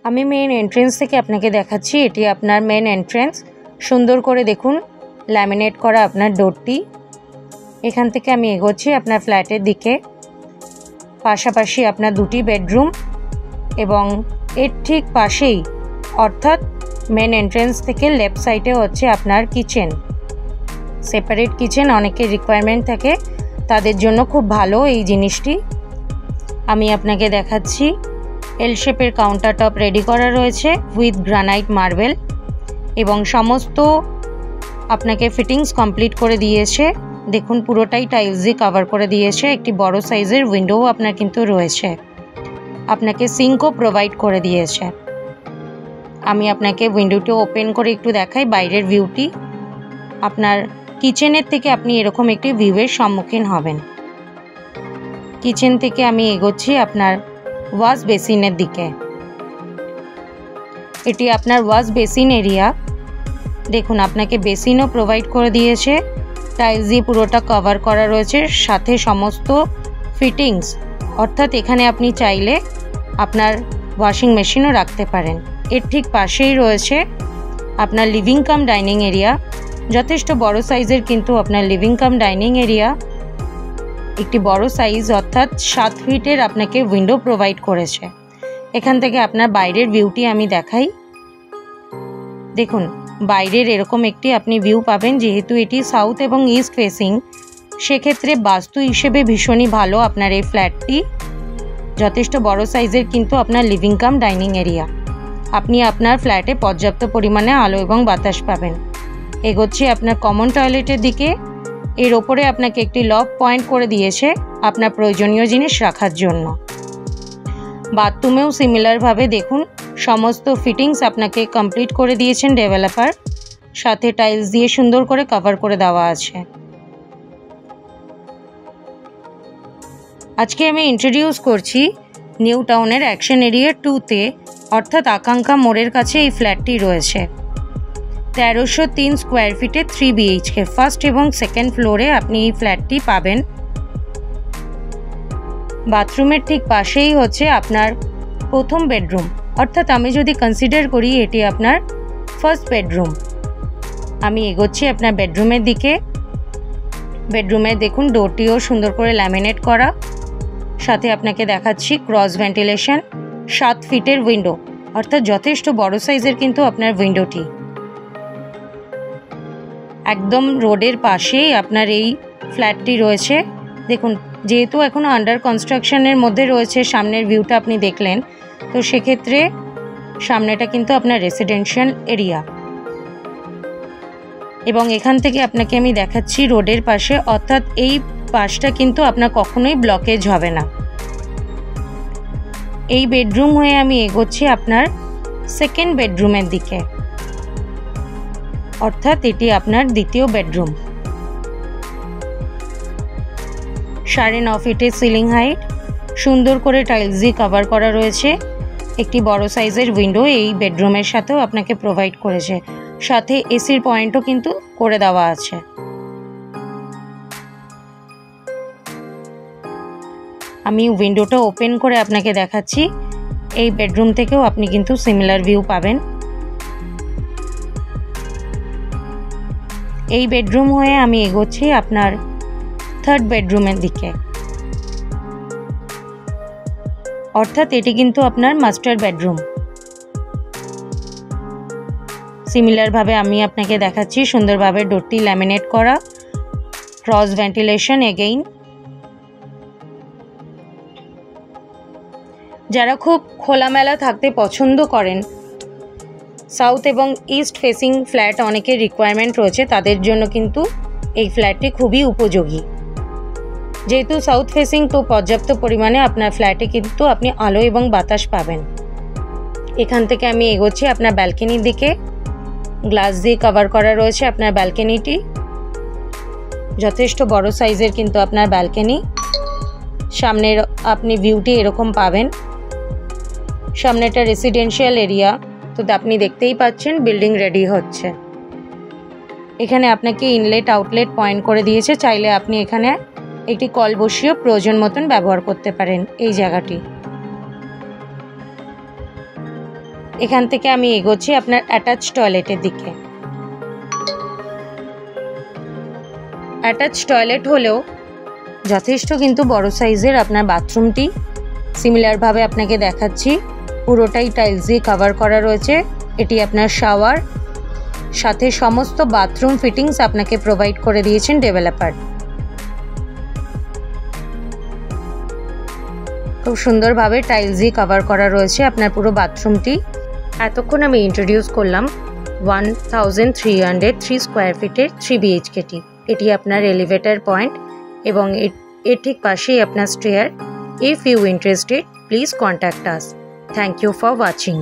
আমি main entrance থেকে আপনাকে দেখাচ্ছি। এটি আপনার মেইন এন্ট্রেন্স। সুন্দর করে দেখুন ল্যামিনেট করা আপনার ডোরটি। এখান থেকে আমি এগোচ্ছি আপনার ফ্ল্যাটের দিকে। পাশাপাশি আপনার দুটি বেডরুম এবং এর ঠিক পাশেই অর্থাৎ মেন এন্ট্রেন্স থেকে লেফট সাইডে হচ্ছে আপনার কিচেন। সেপারেট কিচেন অনেকের রিকোয়ারমেন্ট থাকে, তাদের জন্য খুব ভালো এই জিনিসটি। আমি আপনাকে দেখাচ্ছি এল শেপের কাউন্টার টপ রেডি করা রয়েছে উইথ গ্রানাইট মার্বেল এবং সমস্ত আপনাকে ফিটিংস কমপ্লিট করে দিয়েছে। দেখুন পুরোটাই টাইলস দিয়ে কভার করে দিয়েছে। একটি বড় সাইজের উইন্ডোও আপনার কিন্তু রয়েছে। আপনাকে সিঙ্কও প্রোভাইড করে দিয়েছে। আমি আপনাকে উইন্ডোটি ওপেন করে একটু দেখাই বাইরের ভিউটি। আপনার কিচেনের থেকে আপনি এরকম একটি ভিউয়ের সম্মুখীন হবেন। কিচেন থেকে আমি এগোচ্ছি আপনার ওয়াশ বেসিনের দিকে। এটি আপনার ওয়াশ বেসিন এরিয়া। দেখুন আপনাকে বেসিনও প্রোভাইড করে দিয়েছে, টাইলস দিয়ে পুরোটা কভার করা রয়েছে, সাথে সমস্ত ফিটিংস। অর্থাৎ এখানে আপনি চাইলে আপনার ওয়াশিং মেশিনও রাখতে পারেন। এর ঠিক পাশেই রয়েছে আপনার লিভিং কাম ডাইনিং এরিয়া। যথেষ্ট বড় সাইজের কিন্তু আপনার লিভিং কাম ডাইনিং এরিয়া। একটি বড় সাইজ অর্থাৎ 7 ফিটের আপনাকে উইন্ডো প্রোভাইড করেছে। এখান থেকে আপনার বাইরের ভিউটি আমি দেখাই। দেখুন বাইরের এরকম একটি আপনি ভিউ পাবেন। যেহেতু এটি সাউথ এবং ইস্ট ফেসিং, সেক্ষেত্রে বাস্তু হিসেবে ভীষণই ভালো আপনার এই ফ্ল্যাটটি। যথেষ্ট বড় সাইজের কিন্তু আপনার লিভিং কাম ডাইনিং এরিয়া। আপনি আপনার ফ্ল্যাটে পর্যাপ্ত পরিমাণে আলো এবং বাতাস পাবেন। এগোচ্ছি আপনার কমন টয়লেটের দিকে। এর ওপরে আপনাকে একটি লক পয়েন্ট করে দিয়েছে আপনার প্রয়োজনীয় জিনিস রাখার জন্য। বাথরুমেও সিমিলারভাবে দেখুন সমস্ত ফিটিংস আপনাকে কমপ্লিট করে দিয়েছেন ডেভেলপার। সাথে টাইলস দিয়ে সুন্দর করে কভার করে দেওয়া আছে। আজকে আমি ইন্ট্রোডিউস করছি নিউ টাউনের অ্যাকশন এরিয়া 2-তে, অর্থাৎ আকাঙ্ক্ষা মোড়ের কাছে এই ফ্ল্যাটটি রয়েছে। 1303 স্কোয়ার ফিটে 3 BHK ফার্স্ট এবং সেকেন্ড ফ্লোরে আপনি এই ফ্ল্যাটটি পাবেন। বাথরুমের ঠিক পাশেই হচ্ছে আপনার প্রথম বেডরুম, অর্থাৎ আমি যদি কনসিডার করি এটি আপনার ফার্স্ট বেডরুম। আমি এগোচ্ছি আপনার বেডরুমের দিকে। বেডরুমে দেখুন ডোরটিও সুন্দর করে ল্যামিনেট করা। সাথে আপনাকে দেখাচ্ছি ক্রস ভেন্টিলেশন, 7 ফিটের উইন্ডো, অর্থাৎ যথেষ্ট বড় সাইজের কিন্তু আপনার উইন্ডোটি। একদম রোডের পাশেই আপনার এই ফ্ল্যাটটি রয়েছে। দেখুন যেহেতু এখনও আন্ডার কনস্ট্রাকশনের মধ্যে রয়েছে, সামনের ভিউটা আপনি দেখলেন, তো সেক্ষেত্রে সামনেটা কিন্তু আপনার রেসিডেন্সিয়াল এরিয়া। এবং এখান থেকে আপনাকে আমি দেখাচ্ছি রোডের পাশে, অর্থাৎ এই পাশটা কিন্তু আপনার কখনোই ব্লকেজ হবে না। এই বেডরুম হয়ে আমি এগোচ্ছি আপনার সেকেন্ড বেডরুমের দিকে, অর্থাৎ এটি আপনার দ্বিতীয় বেডরুম। 9.5 ফিটের সিলিং হাইট, সুন্দর করে টাইলস দিয়ে কভার করা রয়েছে। একটি বড় সাইজের উইন্ডো এই বেডরুমের সাথেও আপনাকে প্রোভাইড করেছে। সাথে এসির পয়েন্টও কিন্তু করে দেওয়া আছে। আমি উইন্ডোটা ওপেন করে আপনাকে দেখাচ্ছি। এই বেডরুম থেকেও আপনি কিন্তু সিমিলার ভিউ পাবেন। এই বেডরুম হয়ে আমি এগোচ্ছি আপনার থার্ড বেডরুমের দিকে, অর্থাৎ এটি কিন্তু আপনার মাস্টার বেডরুম। সিমিলারভাবে আমি আপনাকে দেখাচ্ছি সুন্দরভাবে ডোরটি ল্যামিনেট করা, ক্রস ভেন্টিলেশন এগেইন। যারা খুব খোলামেলা থাকতে পছন্দ করেন, সাউথ এবং ইস্ট ফেসিং ফ্ল্যাট অনেকের রিকোয়ারমেন্ট রয়েছে, তাদের জন্য কিন্তু এই ফ্ল্যাটটি খুবই উপযোগী। যেহেতু সাউথ ফেসিং, তো পর্যাপ্ত পরিমাণে আপনার ফ্ল্যাটে কিন্তু আপনি আলো এবং বাতাস পাবেন। এখান থেকে আমি এগোচ্ছি আপনার ব্যালকনির দিকে। গ্লাস দিয়ে কভার করা রয়েছে আপনার ব্যালকনিটি। যথেষ্ট বড় সাইজের কিন্তু আপনার ব্যালকনি। সামনের আপনি ভিউটি এরকম পাবেন। সামনেটা রেসিডেন্সিয়াল এরিয়া, তো আপনি দেখতেই পাচ্ছেন বিল্ডিং রেডি হচ্ছে। এখানে আপনাকে ইনলেট আউটলেট পয়েন্ট করে দিয়েছে। চাইলে আপনি এখানে একটি কল বসিয়েও প্রয়োজন মতন ব্যবহার করতে পারেন এই জায়গাটি। এখান থেকে আমি এগোচ্ছি আপনার অ্যাটাচ টয়লেটের দিকে। অ্যাটাচ টয়লেট হলেও যথেষ্ট কিন্তু বড় সাইজের আপনার বাথরুমটি। সিমিলারভাবে আপনাকে দেখাচ্ছি, পুরোটাই টাইলস দিয়ে কভার করা রয়েছে। এটি আপনার শাওয়ার, সাথে সমস্ত বাথরুম ফিটিংস আপনাকে প্রোভাইড করে দিয়েছেন ডেভেলপার। খুব সুন্দরভাবে টাইলস দিয়ে কভার করা রয়েছে আপনার পুরো বাথরুমটি। এতক্ষণ আমি ইন্ট্রোডিউস করলাম 1303 স্কোয়ার ফিটের 3 BHKটি। এটি আপনার এলিভেটর পয়েন্ট এবং এর ঠিক পাশেই আপনার stair. If you interested, please contact us. Thank you for watching.